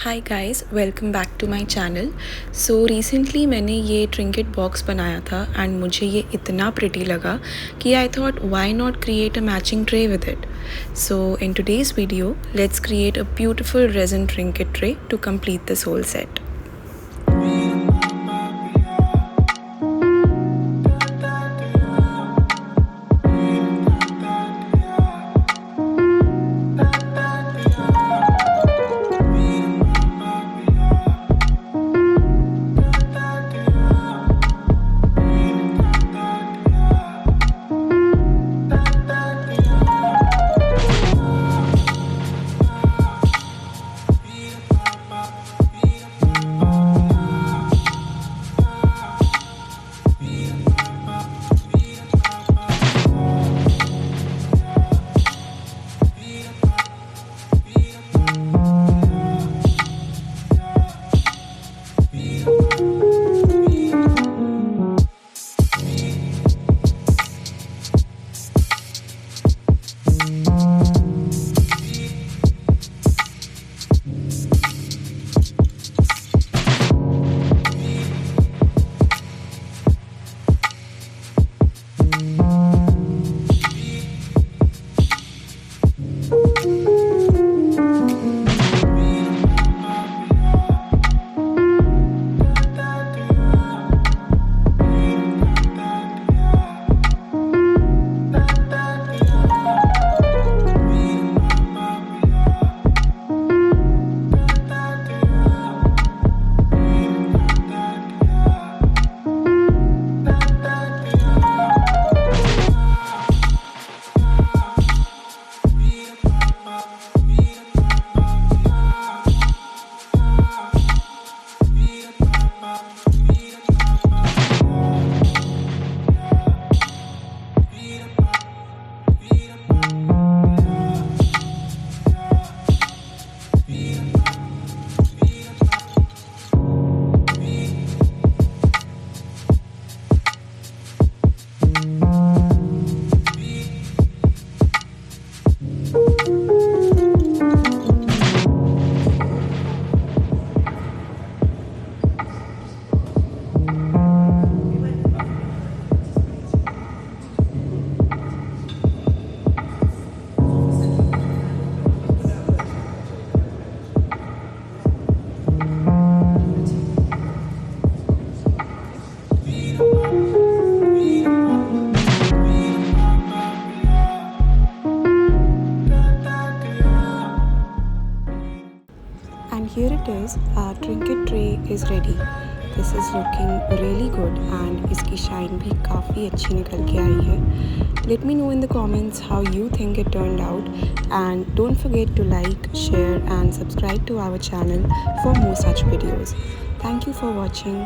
Hi guys, welcome back to my channel. So recently मैंने ये trinket box बनाया था एंड मुझे ये इतना प्रिटी लगा कि I thought why not create a matching tray with it. So in today's video let's create a beautiful resin trinket tray to complete this whole set. And here it is, our trinket tray is ready. This is looking really good and इसकी shine भी काफ़ी अच्छी निकल के आई है. Let me know in the comments how you think it turned out, and don't forget to like, share and subscribe to our channel for more such videos. Thank you for watching.